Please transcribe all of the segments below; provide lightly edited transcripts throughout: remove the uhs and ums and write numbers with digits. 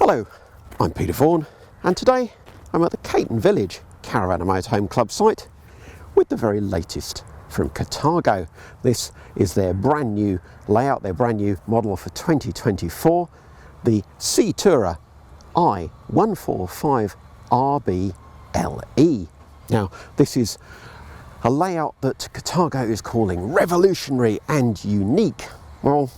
Hello, I'm Peter Vaughan, and today I'm at the Caton Village Caravan and Motorhome Club site with the very latest from Carthago. This is their brand new layout, their brand new model for 2024, the C-Tourer i145RBLE. Now, this is a layout that Carthago is calling revolutionary and unique. Well,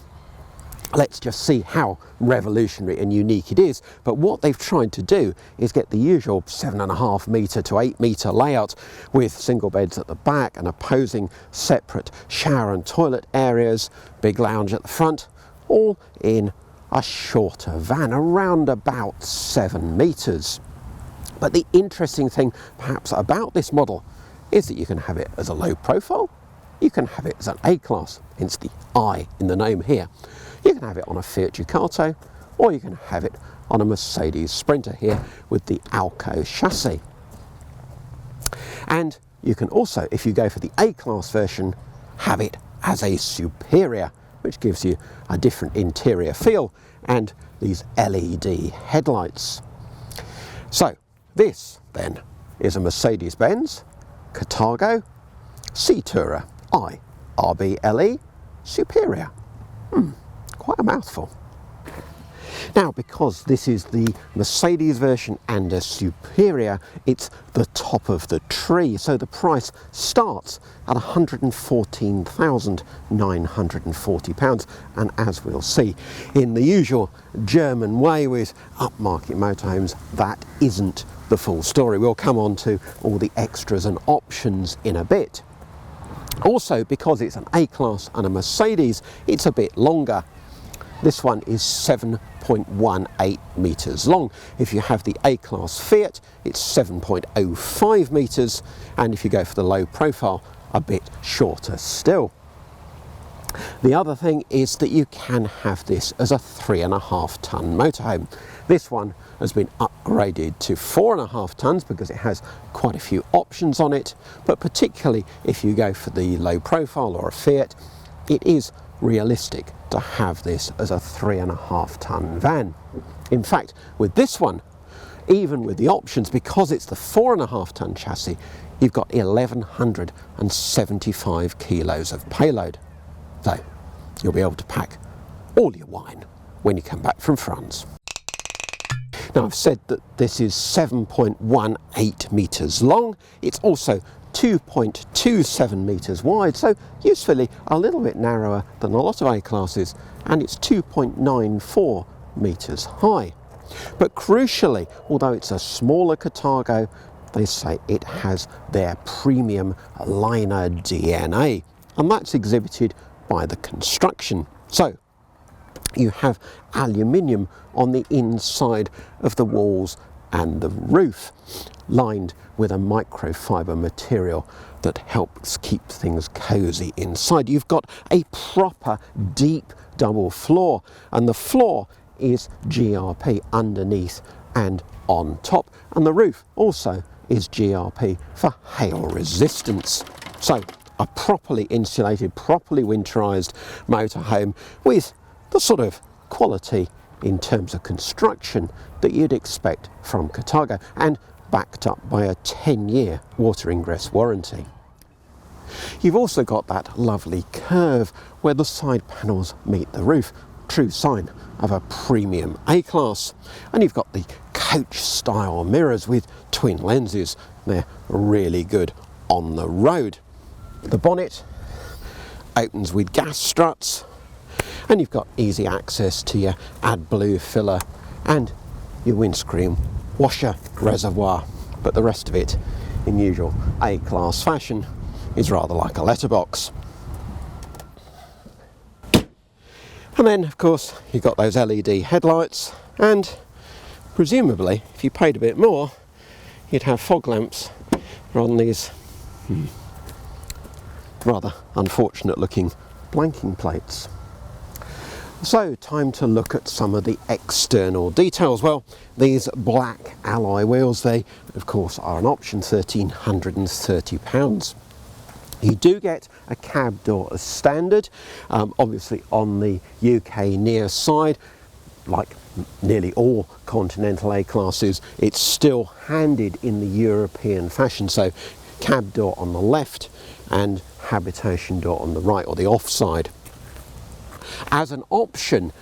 let's just see how revolutionary and unique it is. But what they've tried to do is get the usual 7.5 metre to 8 metre layout with single beds at the back and opposing separate shower and toilet areas, big lounge at the front, all in a shorter van, around about 7 metres. But the interesting thing perhaps about this model is that you can have it as a low profile, you can have it as an A-Class, hence the I in the name here. You can have it on a Fiat Ducato, or you can have it on a Mercedes Sprinter here with the Alco chassis. And you can also, if you go for the A-Class version, have it as a Superior, which gives you a different interior feel and these LED headlights. So this then is a Mercedes-Benz Carthago C-Tourer i-RBLE Superior. Quite a mouthful. Now, because this is the Mercedes version and a Superior, it's the top of the tree, so the price starts at £114,940, and as we'll see, in the usual German way with upmarket motorhomes, that isn't the full story. We'll come on to all the extras and options in a bit. Also, because it's an A-Class and a Mercedes, it's a bit longer. This one is 7.18 metres long. If you have the A-Class Fiat, it's 7.05 metres, and if you go for the low profile, a bit shorter still. The other thing is that you can have this as a 3.5 tonne motorhome. This one has been upgraded to 4.5 tonnes because it has quite a few options on it, but particularly if you go for the low profile or a Fiat, it is realistic to have this as a 3.5 tonne van. In fact, with this one, even with the options, because it's the 4.5 tonne chassis, you've got 1,175 kilos of payload. So you'll be able to pack all your wine when you come back from France. Now, I've said that this is 7.18 metres long. It's also 2.27 metres wide, so usefully a little bit narrower than a lot of A-Classes, and it's 2.94 metres high. But crucially, although it's a smaller Carthago, they say it has their premium liner DNA, and that's exhibited by the construction. So you have aluminium on the inside of the walls and the roof, lined with a microfiber material that helps keep things cosy inside. You've got a proper deep double floor, and the floor is GRP underneath and on top, and the roof also is GRP for hail resistance. So a properly insulated, properly winterized motorhome with the sort of quality in terms of construction that you'd expect from Carthago, and backed up by a 10-year water ingress warranty. You've also got that lovely curve where the side panels meet the roof, true sign of a premium A-Class. And you've got the coach style mirrors with twin lenses. They're really good on the road. The bonnet opens with gas struts, and you've got easy access to your AdBlue filler and your windscreen washer reservoir, but the rest of it, in usual A-Class fashion, is rather like a letterbox. And then, of course, you've got those LED headlights, and presumably, if you paid a bit more, you'd have fog lamps on these rather unfortunate looking blanking plates. So, time to look at some of the external details. Well, these black alloy wheels, they of course are an option, £1,330. You do get a cab door as standard, obviously on the UK near side, like nearly all Continental A-classes, it's still handed in the European fashion. So cab door on the left and habitation door on the right, or the offside. As an option,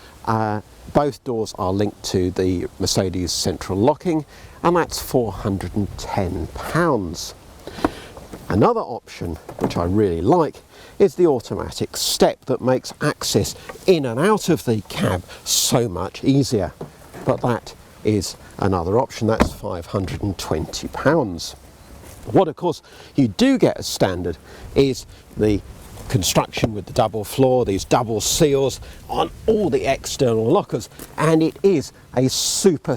both doors are linked to the Mercedes central locking, and that's £410. Another option, which I really like, is the automatic step that makes access in and out of the cab so much easier. But that is another option, that's £520. What of course you do get as standard is the construction with the double floor, these double seals on all the external lockers, and it is a super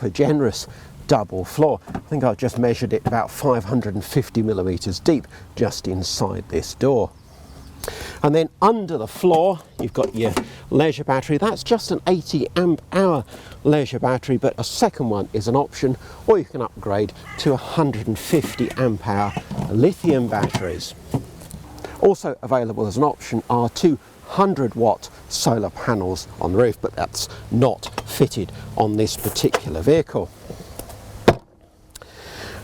generous double floor. I think I've just measured it about 550 millimeters deep just inside this door. And then under the floor you've got your leisure battery. That's just an 80 amp hour leisure battery, but a second one is an option, or you can upgrade to 150 amp hour lithium batteries. Also available as an option are 200 watt solar panels on the roof, but that's not fitted on this particular vehicle.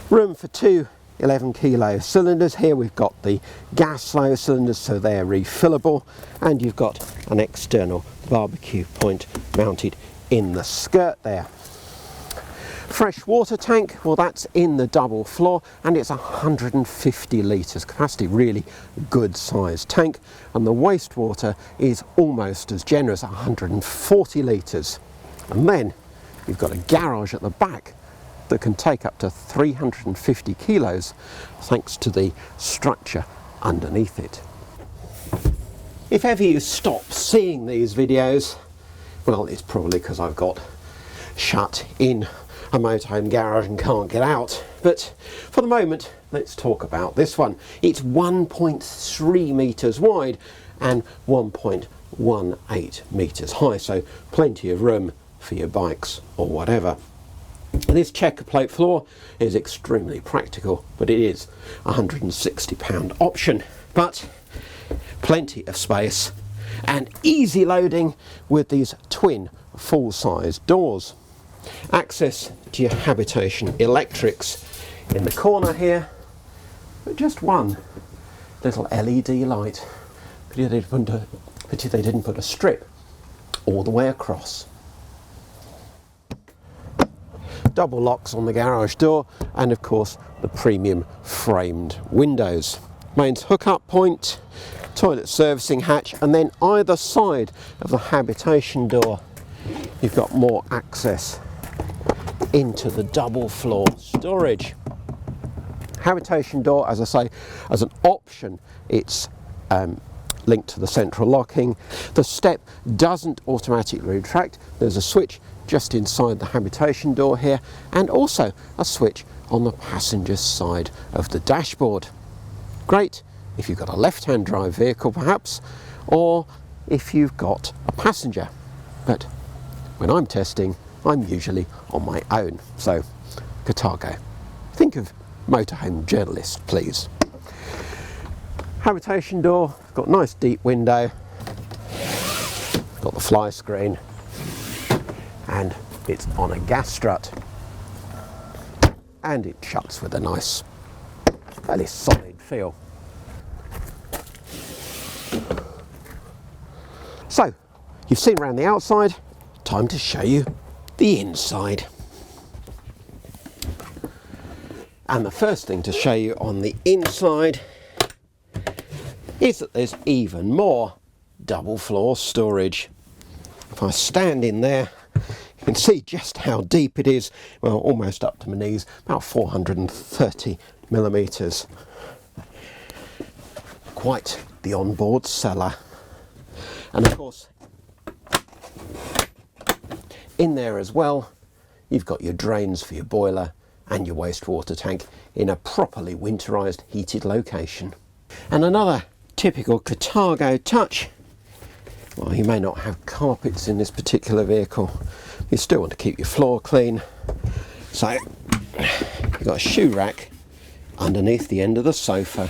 Room for two 11 kilo cylinders. Here we've got the gas flow cylinders, so they're refillable, and you've got an external barbecue point mounted in the skirt there. Fresh water tank, well, that's in the double floor, and it's 150 litres capacity, really good sized tank, and the wastewater is almost as generous, 140 litres. And then you've got a garage at the back that can take up to 350 kilos thanks to the structure underneath it. If ever you stop seeing these videos, well, it's probably because I've got shut in a motorhome garage and can't get out. But for the moment, let's talk about this one. It's 1.3 metres wide and 1.18 metres high, so plenty of room for your bikes or whatever. This checker plate floor is extremely practical, but it is a £160 option. But plenty of space and easy loading with these twin full-size doors. Access to your habitation electrics in the corner here, but just one little LED light. Pity they didn't put a strip all the way across. Double locks on the garage door, and of course the premium framed windows. Mains hookup point, toilet servicing hatch, and then either side of the habitation door you've got more access into the double floor storage. Habitation door, as I say, as an option, it's linked to the central locking. The step doesn't automatically retract. There's a switch just inside the habitation door here, and also a switch on the passenger side of the dashboard. Great if you've got a left-hand drive vehicle perhaps, or if you've got a passenger. But when I'm testing, I'm usually on my own. So, Carthago. Think of motorhome journalist, please. Habitation door, got nice deep window, got the fly screen, and it's on a gas strut, and it shuts with a nice, fairly solid feel. So, you've seen around the outside, time to show you the inside. And the first thing to show you on the inside is that there's even more double floor storage. If I stand in there, you can see just how deep it is. Well, almost up to my knees, about 430 millimeters. Quite the onboard cellar. And of course, in there as well, you've got your drains for your boiler and your wastewater tank in a properly winterized heated location. And another typical Carthago touch, well, you may not have carpets in this particular vehicle, you still want to keep your floor clean, so you've got a shoe rack underneath the end of the sofa.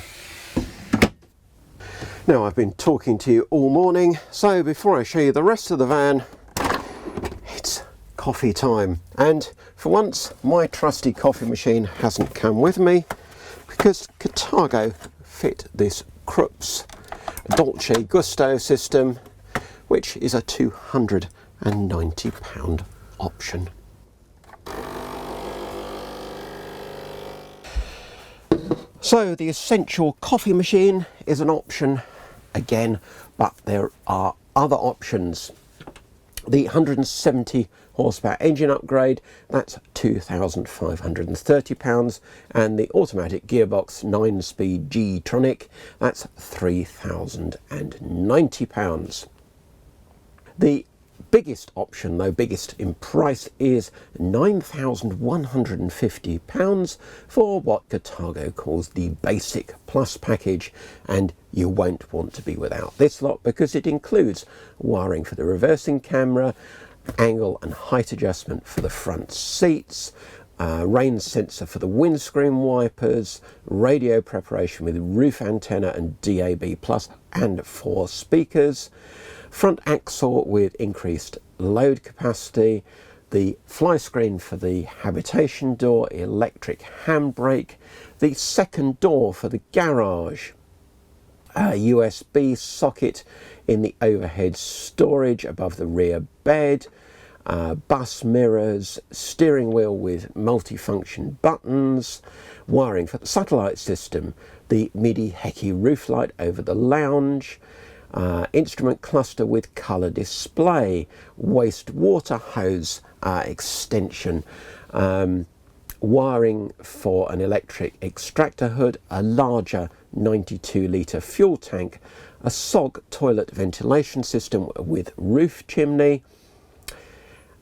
Now, I've been talking to you all morning, so before I show you the rest of the van, it's coffee time, and for once my trusty coffee machine hasn't come with me because Carthago fit this Krups Dolce Gusto system, which is a £290 option. So the essential coffee machine is an option again, but there are other options. The 170 horsepower engine upgrade, that's £2,530, and the automatic gearbox 9-speed G-Tronic, that's £3,090. The biggest option, though biggest in price, is £9,150 for what Carthago calls the Basic Plus package, and you won't want to be without this lot because it includes wiring for the reversing camera, angle and height adjustment for the front seats, rain sensor for the windscreen wipers, radio preparation with roof antenna and DAB plus and 4 speakers, front axle with increased load capacity, the fly screen for the habitation door, electric handbrake, the second door for the garage, a USB socket in the overhead storage above the rear bed, bus mirrors, steering wheel with multifunction buttons, wiring for the satellite system, the MIDI Heki roof light over the lounge, instrument cluster with colour display, wastewater hose extension, wiring for an electric extractor hood, a larger 92 litre fuel tank, a SOG toilet ventilation system with roof chimney,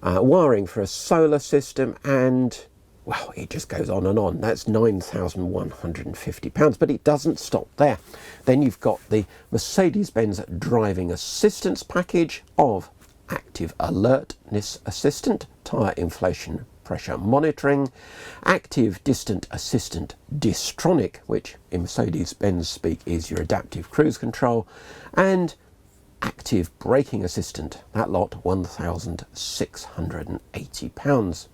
wiring for a solar system, and well, it just goes on and on. That's £9,150, but it doesn't stop there. Then you've got the Mercedes-Benz driving assistance package of active alertness assistant, tyre inflation pressure monitoring, active distant assistant Distronic, which in Mercedes-Benz speak is your adaptive cruise control, and active braking assistant. That lot £1,680.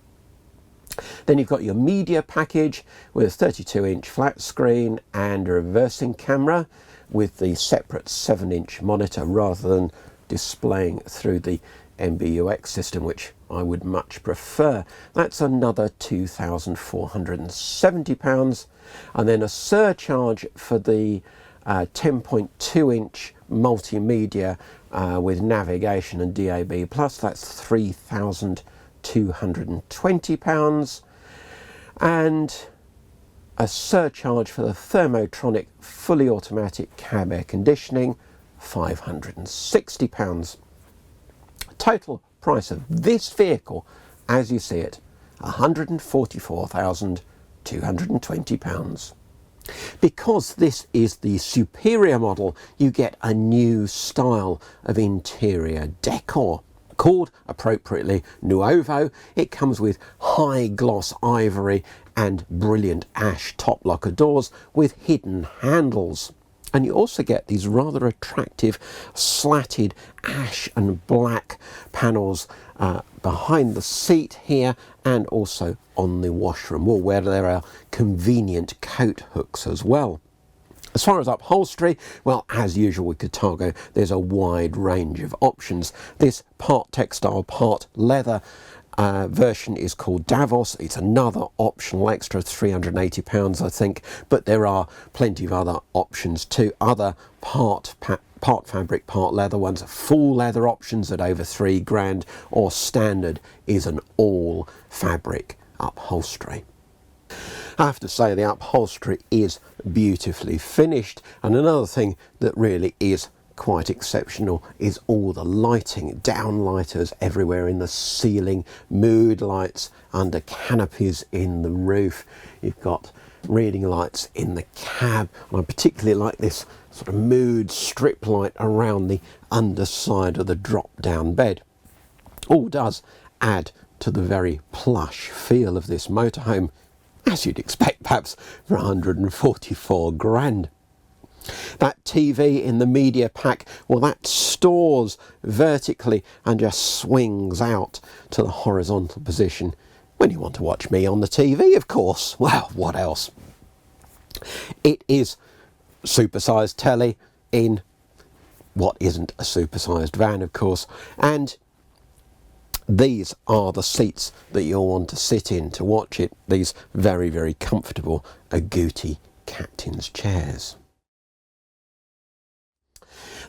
Then you've got your media package with a 32-inch flat screen and a reversing camera with the separate 7-inch monitor rather than displaying through the MBUX system, which I would much prefer. That's another £2,470, and then a surcharge for the 10.2-inch multimedia with navigation and DAB+, that's £3,220, and a surcharge for the Thermotronic fully automatic cab air conditioning, £560. Total price of this vehicle, as you see it, £144,220. Because this is the superior model, you get a new style of interior decor. Called appropriately Nuovo, it comes with high gloss ivory and brilliant ash top locker doors with hidden handles. And you also get these rather attractive slatted ash and black panels behind the seat here and also on the washroom wall, where there are convenient coat hooks as well. As far as upholstery, well, as usual with Carthago, there's a wide range of options. This part textile, part leather version is called Davos. It's another optional extra, £380 I think, but there are plenty of other options too. Other part fabric, part leather ones, full leather options at over £3,000, or standard is an all fabric upholstery. I have to say the upholstery is beautifully finished, and another thing that really is quite exceptional is all the lighting, downlighters everywhere in the ceiling, mood lights under canopies in the roof. You've got reading lights in the cab, and I particularly like this sort of mood strip light around the underside of the drop down bed. All does add to the very plush feel of this motorhome, as you'd expect perhaps for £144,000. That TV in the media pack, well, that stores vertically and just swings out to the horizontal position when you want to watch me on the TV, of course. Well, what else? It is supersized telly in what isn't a supersized van, of course, and these are the seats that you'll want to sit in to watch it. These very, very comfortable agouti captain's chairs.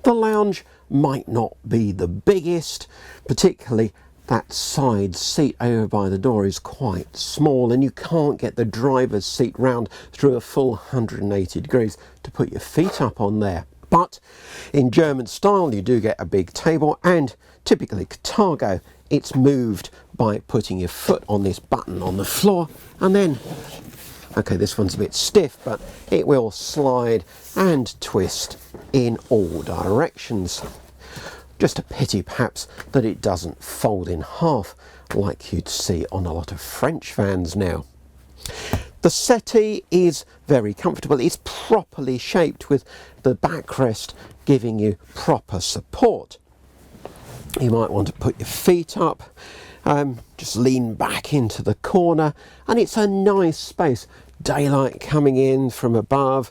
The lounge might not be the biggest, particularly that side seat over by the door is quite small, and you can't get the driver's seat round through a full 180 degrees to put your feet up on there. But in German style you do get a big table, and typically Carthago, it's moved by putting your foot on this button on the floor, and then, okay, this one's a bit stiff, but it will slide and twist in all directions. Just a pity perhaps that it doesn't fold in half like you'd see on a lot of French vans now. The settee is very comfortable. It's properly shaped with the backrest giving you proper support. You might want to put your feet up, just lean back into the corner, and it's a nice space. Daylight coming in from above.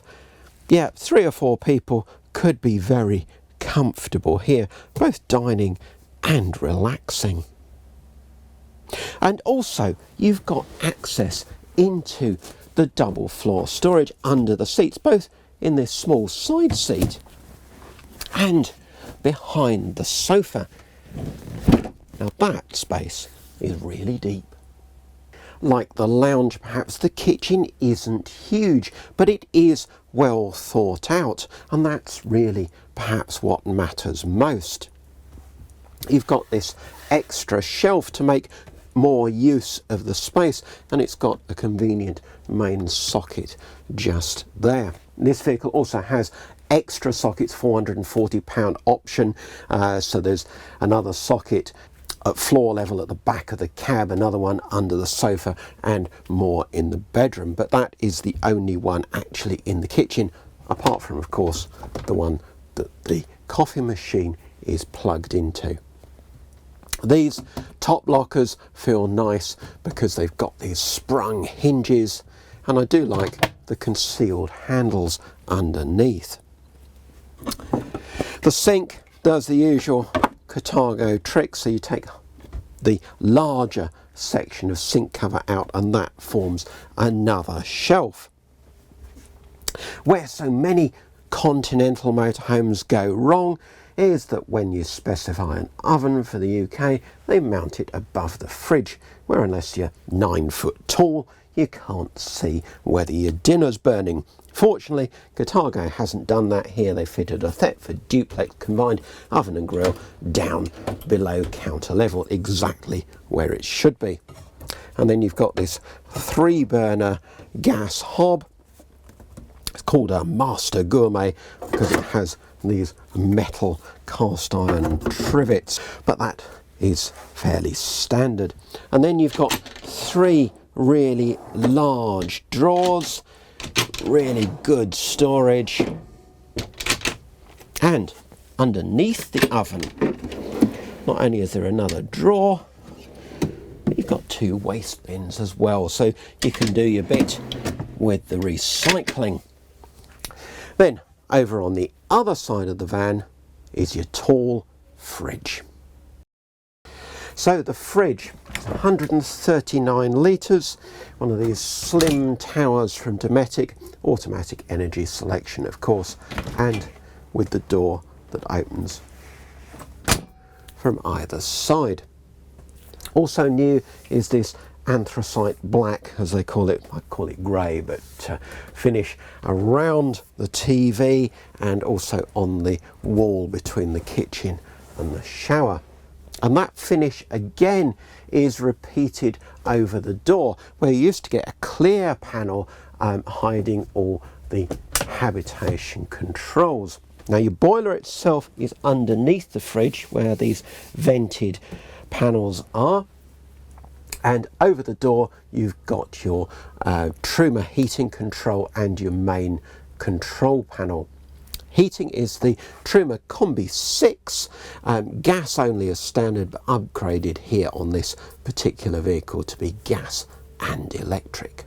Yeah, 3 or 4 people could be very comfortable here, both dining and relaxing. And also you've got access into the double floor storage under the seats, both in this small side seat and behind the sofa. Now that space is really deep. Like the lounge perhaps, the kitchen isn't huge, but it is well thought out, and that's really perhaps what matters most. You've got this extra shelf to make more use of the space, and it's got a convenient main socket just there. This vehicle also has extra sockets, £440 option, so there's another socket at floor level at the back of the cab, another one under the sofa, and more in the bedroom. But that is the only one actually in the kitchen, apart from, of course, the one that the coffee machine is plugged into. These top lockers feel nice because they've got these sprung hinges, and I do like the concealed handles underneath. The sink does the usual Carthago trick, so you take the larger section of sink cover out and that forms another shelf. Where so many continental motorhomes go wrong is that when you specify an oven for the UK, they mount it above the fridge, where unless you're 9 foot tall, you can't see whether your dinner's burning. Fortunately, Carthago hasn't done that here. They fitted a Thetford duplex combined oven and grill down below counter level, exactly where it should be. And then you've got this 3-burner gas hob. It's called a Master Gourmet because it has these metal cast iron trivets, but that is fairly standard. And then you've got 3 really large drawers, really good storage, and underneath the oven not only is there another drawer, but you've got 2 waste bins as well, so you can do your bit with the recycling. Then over on the other side of the van is your tall fridge. So the fridge, 139 litres, one of these slim towers from Dometic, automatic energy selection of course, and with the door that opens from either side. Also new is this anthracite black, as they call it, I call it grey, but finish around the TV and also on the wall between the kitchen and the shower. And that finish again is repeated over the door, where you used to get a clear panel hiding all the habitation controls. Now your boiler itself is underneath the fridge where these vented panels are, and over the door you've got your Truma heating control and your main control panel. Heating is the Truma Combi 6, gas only as standard, but upgraded here on this particular vehicle to be gas and electric.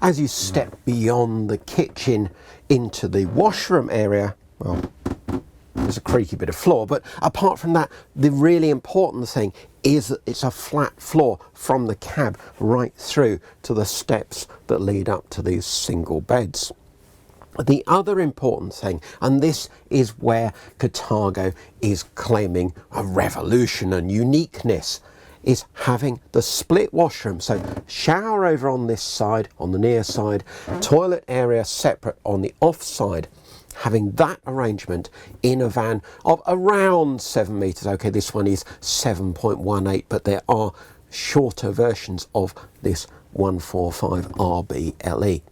As you step beyond the kitchen into the washroom area, well, there's a creaky bit of floor, but apart from that, the really important thing is that it's a flat floor from the cab right through to the steps that lead up to these single beds. The other important thing, and this is where Carthago is claiming a revolution and uniqueness, is having the split washroom. So shower over on this side, on the near side, toilet area separate on the off side. Having that arrangement in a van of around 7 metres. Okay, this one is 7.18, but there are shorter versions of this 145 RBLE.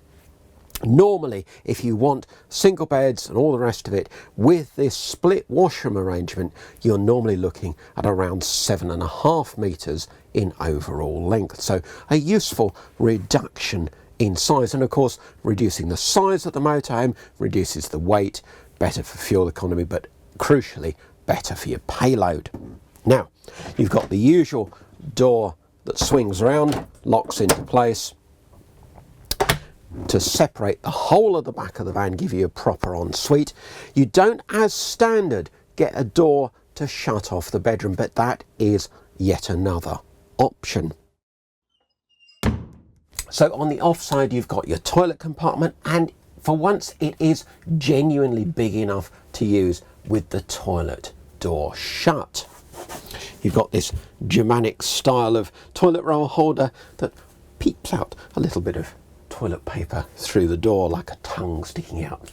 Normally, if you want single beds and all the rest of it, with this split washroom arrangement, you're normally looking at around 7.5 metres in overall length. So a useful reduction in size, and of course reducing the size of the motorhome reduces the weight, better for fuel economy, but crucially better for your payload. Now, you've got the usual door that swings around, locks into place, to separate the whole of the back of the van, give you a proper ensuite. You don't, as standard, get a door to shut off the bedroom, but that is yet another option. So on the off side, you've got your toilet compartment, and for once it is genuinely big enough to use with the toilet door shut. You've got this Germanic style of toilet roll holder that peeps out a little bit of toilet paper through the door like a tongue sticking out.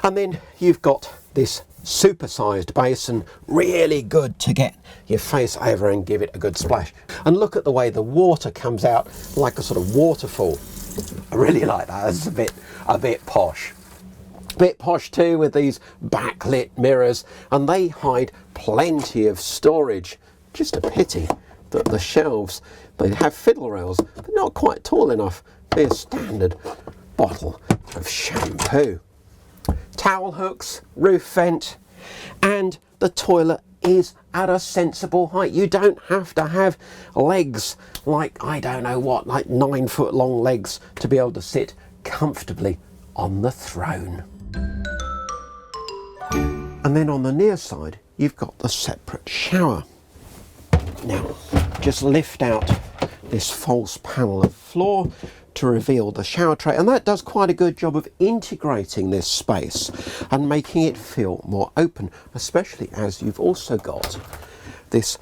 And then you've got this supersized basin, really good to get your face over and give it a good splash. And look at the way the water comes out like a sort of waterfall. I really like that. It's a bit posh. Bit posh too, with these backlit mirrors, and they hide plenty of storage. Just a pity that the shelves, they have fiddle rails, but not quite tall enough to be a standard bottle of shampoo. Towel hooks, roof vent, and the toilet is at a sensible height. You don't have to have legs like, I don't know what, like 9 foot long legs to be able to sit comfortably on the throne. And then on the near side, you've got the separate shower. Now, just lift out this false panel of floor to reveal the shower tray, and that does quite a good job of integrating this space and making it feel more open, especially as you've also got this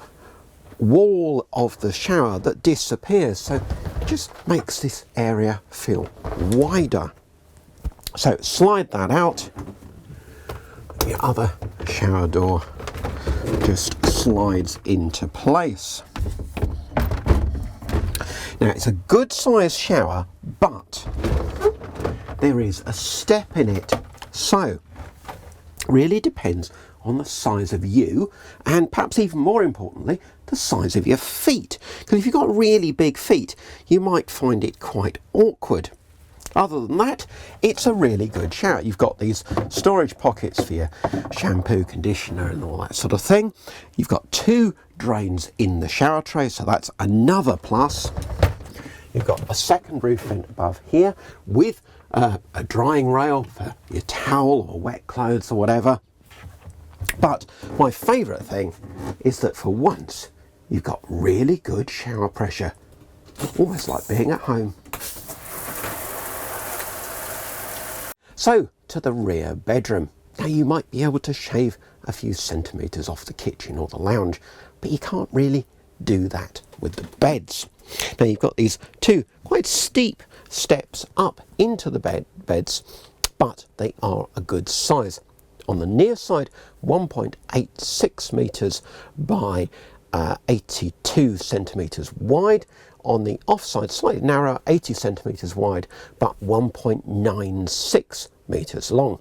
wall of the shower that disappears, so it just makes this area feel wider. So slide that out, the other shower door just slides into place. Now, it's a good sized shower, but there is a step in it. So, really depends on the size of you, and perhaps even more importantly, the size of your feet. Because if you've got really big feet, you might find it quite awkward. Other than that, it's a really good shower. You've got these storage pockets for your shampoo, conditioner and all that sort of thing. You've got 2 drains in the shower tray, so that's another plus. You've got a second roof vent above here with a drying rail for your towel or wet clothes or whatever. But my favourite thing is that for once, you've got really good shower pressure. Almost like being at home. So, to the rear bedroom. Now, you might be able to shave a few centimetres off the kitchen or the lounge, but you can't really do that with the beds. Now, you've got these 2 quite steep steps up into the beds, but they are a good size. On the near side, 1.86 metres by 82 centimetres wide. On the offside, slightly narrower, 80 centimetres wide, but 1.96 metres long.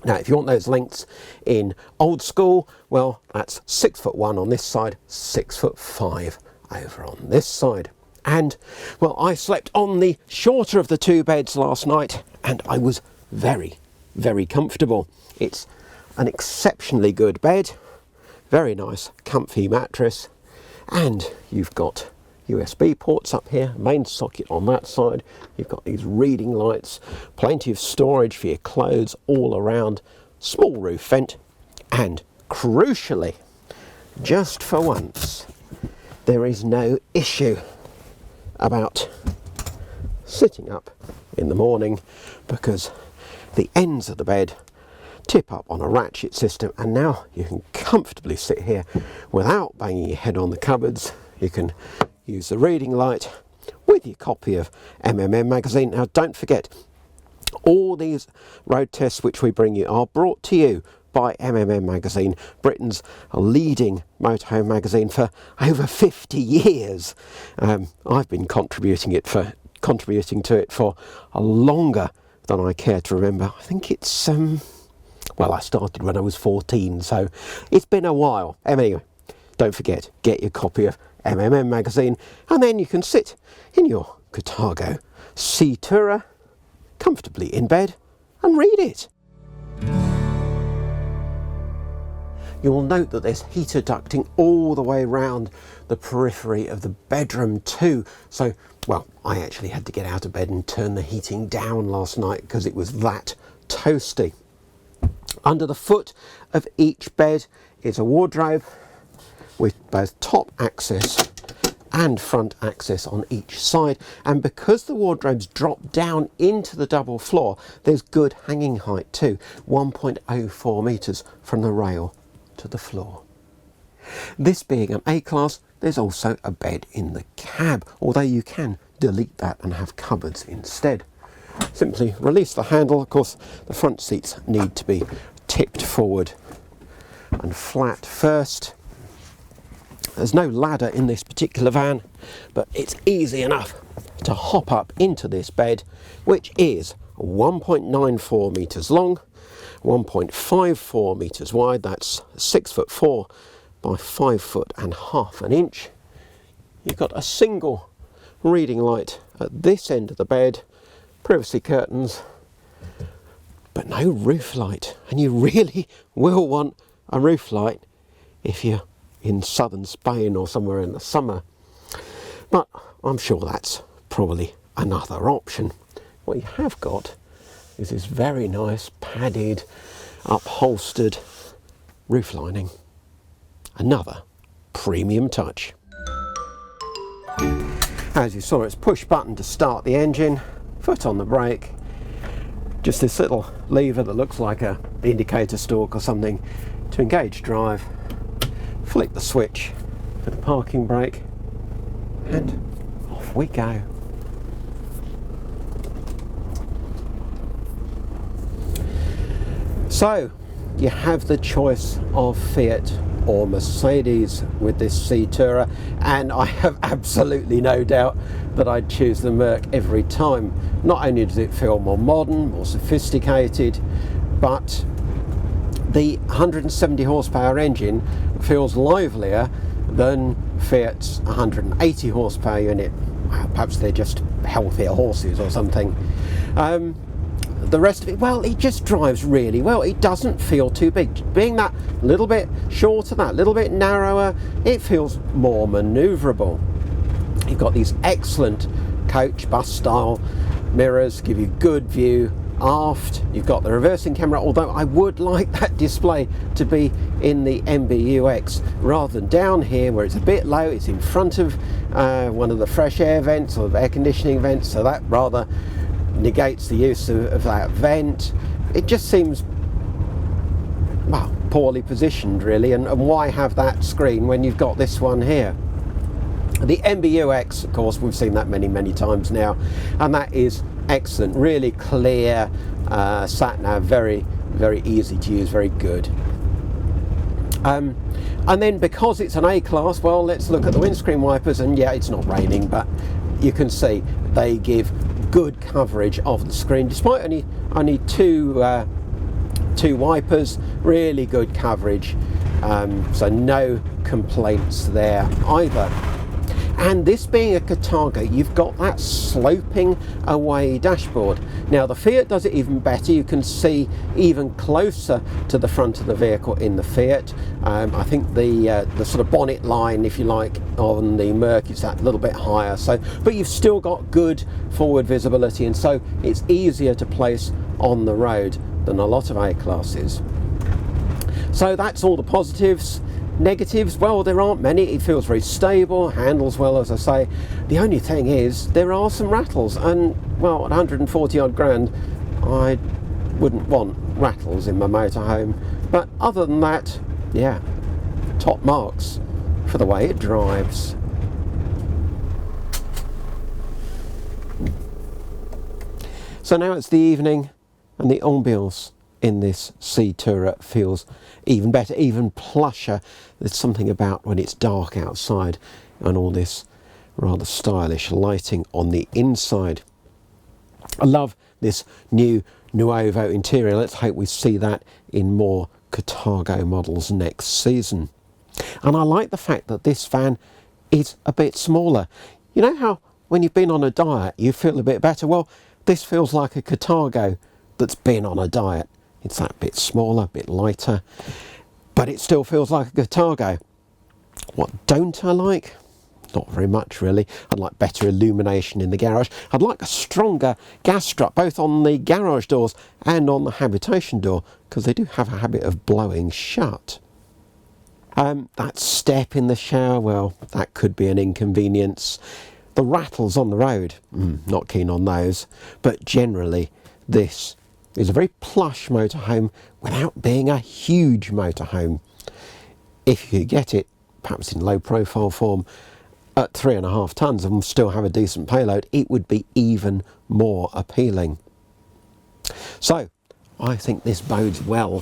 Now, if you want those lengths in old school, well, that's 6'1" on this side, 6'5" over on this side. And, well, I slept on the shorter of the 2 beds last night, and I was very, very comfortable. It's an exceptionally good bed, very nice comfy mattress, and you've got USB ports up here, main socket on that side, you've got these reading lights, plenty of storage for your clothes all around, small roof vent, and crucially, just for once, there is no issue about sitting up in the morning, because the ends of the bed tip up on a ratchet system, and now you can comfortably sit here without banging your head on the cupboards. You can use the reading light with your copy of MMM magazine. Now don't forget, all these road tests which we bring you are brought to you by MMM magazine, Britain's leading motorhome magazine for over 50 years. I've been contributing to it for longer than I care to remember. I think it's well, I started when I was 14, so it's been a while. Anyway, don't forget, get your copy of MMM magazine, and then you can sit in your Carthago Sea Tourer comfortably in bed and read it. You'll note that there's heater ducting all the way around the periphery of the bedroom too. So, well, I actually had to get out of bed and turn the heating down last night because it was that toasty. Under the foot of each bed is a wardrobe with both top access and front access on each side, and because the wardrobes drop down into the double floor, there's good hanging height too, 1.04 metres from the rail to the floor. This being an A-class, there's also a bed in the cab, although you can delete that and have cupboards instead. Simply release the handle. Of course, the front seats need to be tipped forward and flat first. There's no ladder in this particular van, but it's easy enough to hop up into this bed, which is 1.94 metres long, 1.54 metres wide. That's 6'4" by 5.5 inches. You've got a single reading light at this end of the bed, privacy curtains, but no roof light, and you really will want a roof light if you're in southern Spain or somewhere in the summer, but I'm sure that's probably another option. What you have got is this very nice padded, upholstered roof lining. Another premium touch. As you saw, it's push button to start the engine, foot on the brake, just this little lever that looks like a indicator stalk or something to engage drive, flick the switch for the parking brake, and off we go. So you have the choice of Fiat or Mercedes with this Sea Tourer, and I have absolutely no doubt that I'd choose the Merc every time. Not only does it feel more modern, more sophisticated, but the 170 horsepower engine feels livelier than Fiat's 180 horsepower unit. Perhaps they're just healthier horses or something. The rest of it, well, it just drives really well. It doesn't feel too big. Being that little bit shorter, that little bit narrower, it feels more manoeuvrable. You've got these excellent coach bus style mirrors, give you good view aft. You've got the reversing camera, although I would like that display to be in the MBUX rather than down here where it's a bit low. It's in front of one of the fresh air vents or air conditioning vents, so that rather negates the use of that vent. It just seems, well, poorly positioned really, and why have that screen when you've got this one here? The MBUX, of course, we've seen that many times now, and that is excellent, really clear sat-nav, very easy to use, very good. And then because it's an A-class, well, let's look at the windscreen wipers, and yeah, it's not raining, but you can see they give good coverage of the screen, despite only two wipers. Really good coverage, so no complaints there either. And this being a Carthago, you've got that sloping away dashboard. Now the Fiat does it even better. You can see even closer to the front of the vehicle in the Fiat. I think the sort of bonnet line, if you like, on the Merc is that little bit higher. So, but you've still got good forward visibility, and so it's easier to place on the road than a lot of A-classes. So that's all the positives. Negatives, well, there aren't many. It feels very stable, handles well, as I say. The only thing is there are some rattles, and well, at 140 odd grand I wouldn't want rattles in my motorhome. But other than that, yeah, top marks for the way it drives. So now it's the evening, and the ambiance in this Sea Tourer feels even better, even plusher. There's something about when it's dark outside and all this rather stylish lighting on the inside. I love this new Nuovo interior. Let's hope we see that in more Carthago models next season. And I like the fact that this van is a bit smaller. You know how when you've been on a diet you feel a bit better? Well, this feels like a Carthago that's been on a diet. It's that bit smaller, a bit lighter, but it still feels like a Carthago. What don't I like? Not very much, really. I'd like better illumination in the garage. I'd like a stronger gas strut, both on the garage doors and on the habitation door, because they do have a habit of blowing shut. That step in the shower, well, that could be an inconvenience. The rattles on the road, not keen on those, but generally this is a very plush motorhome without being a huge motorhome. If you get it, perhaps in low profile form, at 3.5 tons and still have a decent payload, it would be even more appealing. So I think this bodes well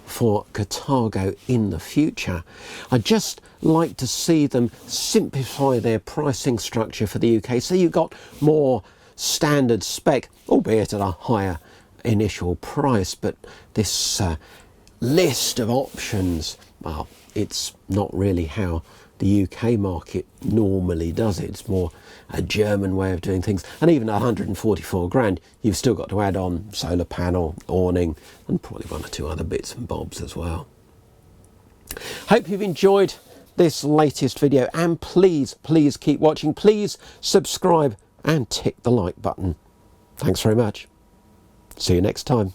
for Carthago in the future. I'd just like to see them simplify their pricing structure for the UK, so you've got more standard spec, albeit at a higher initial price. But this list of options, well, it's not really how the UK market normally does it. It's more a German way of doing things. And even at 144 grand, you've still got to add on solar panel, awning, and probably one or two other bits and bobs as well. Hope you've enjoyed this latest video, and please keep watching. Please subscribe and tick the like button. Thanks very much. See you next time.